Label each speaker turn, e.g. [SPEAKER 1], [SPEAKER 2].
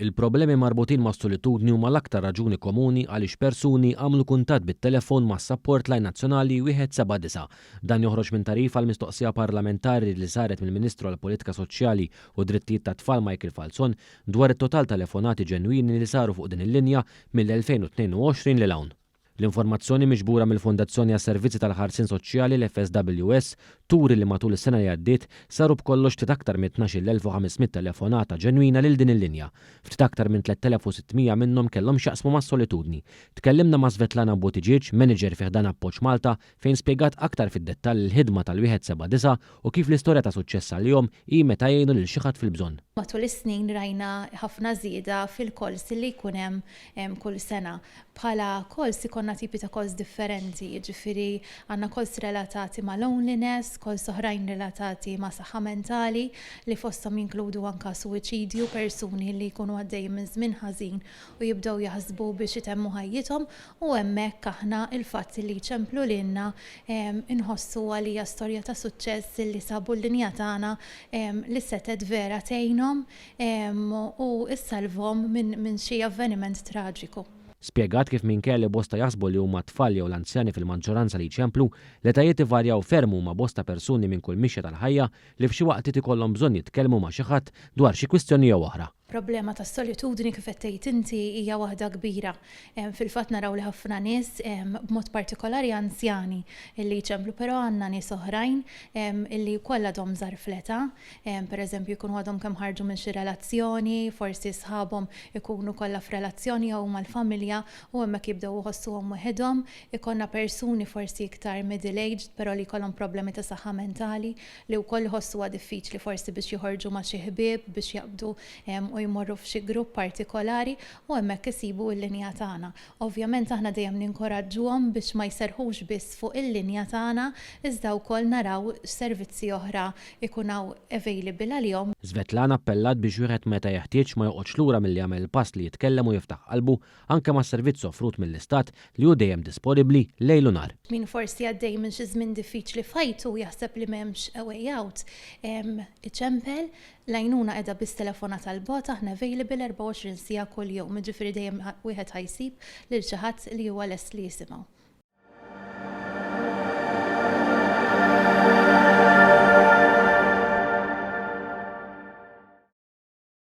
[SPEAKER 1] Il-problemi marbutin ma' solitudni huma l-aktar raġuni komuni għaliex persuni għamlu kuntatt bit-telefon ma' support line nazzjonali 179. Dan joħroġ minn tarif għal mistoqsija parlamentari li saret mill-Ministru għall politika Soċjali u Drittijiet tat-Tfal Michael Falzon dwar it-total telefonati ġenwini li saru fuq din il-linja mill-2022 lil hawn. L-informazzjoni miġbura mill-Fondazzjoni għas-Servizzi tal-Ħarsien Soċjali l-FSWS turi li matul is-sena li għaddiet saru b'kollox ftit aktar minn 12,500 telefonata ġenwina lil din il-linja. Ftit aktar minn 3,600 minnhom kellhom x'jaqsmu mas-solitudni. Tkellimna ma' Svetlana Buttigieg, manager fih dan Appoġġ Malta, fejn spjegat aktar fid-dettall il-ħidma tal-179 u kif l-istorja ta' suċċess għalihom hi meta jgħinu lil xi ħadd fil-bżonn.
[SPEAKER 2] Matul is-snin rajna ħafna żieda fil-kols li jkun hemm kull sena. Bħala kols ikonna tipi ta' kols differenti, jiġifieri għandna kols relatati ma' loneliness, kols oħrajn relatati ma' saħħa mentali li fosthom jinkludu anke suwiċidju, persuni li jkunu għaddejjin minn żmien ħażin u jibdew jaħsbu biex itemmu ħajjithom u hemmhekk aħna il-fatt li jċemplu lilna inħossu għalija storja ta' suċċess li sabu l-linja tagħna li setet vera tgħinhom u issalvhom minn xi avveniment traġiku.
[SPEAKER 1] Spjegat kif minn kelli bosta jaħsbu li huma tfal jew l-anzjani fil-maġġoranza li jċemplu, l-etajiet ivarjaw ferm huma bosta persuni minn kull mixja tal-ħajja li f'xi waqt ikollhom bżonn jitkellmu ma' xi ħadd dwar xi kwistjoni jew oħra.
[SPEAKER 2] Problema ta' solitudni kif qed tgħid inti hija waħda kbira. Fil-fatt naraw li ħafna nies b'mod partikolari anzjani illi jċemplu, però għandna nies oħrajn illi wkoll għadhom żgħar fl-età, pereżempju jkunu għadhom kemm ħarġu minn xi relazzjoni, forsi sħabhom ikunu kollha f'relazzjoni jew mal-familja u hemmhekk jibdew iħossuhom waħedhom, ikollna persuni forsi iktar middle aged però li jkollhom problemi ta' saħħa mentali li wkoll iħossuha diffiċli forsi biex joħorġu ma' xi ħbieb biex jaqbdu u jmorru f'xi grupp partikolari u hemmhekk isibu l-linja tagħna. Ovvjament aħna dejjem ninkoraġġuhom biex ma jserħux biss fuq il-linja tagħna iżda wkoll naraw servizzi oħra ikun hawn available għalihom.
[SPEAKER 1] Svetlana appellat biex wieħed meta jeħtieġ ma joqgħodx lura milli jagħmel pass li jitkellem u jiftaħ qalbu anke mas-servizz offrut mill-Istat li hu dejjem disponibbli lejl u nhar.
[SPEAKER 2] Min forsi għaddej minn xi żmien diffiċli fajtu jaħseb li m'hemmx a way out. Iċempel l-għajnuna qiegħda biss telefona tal-bot aħna available 24 siegħa kull jum, jiġifieri dejjem wieħed ħajsib lil xi ħadd li huwa lest li jisimgħu.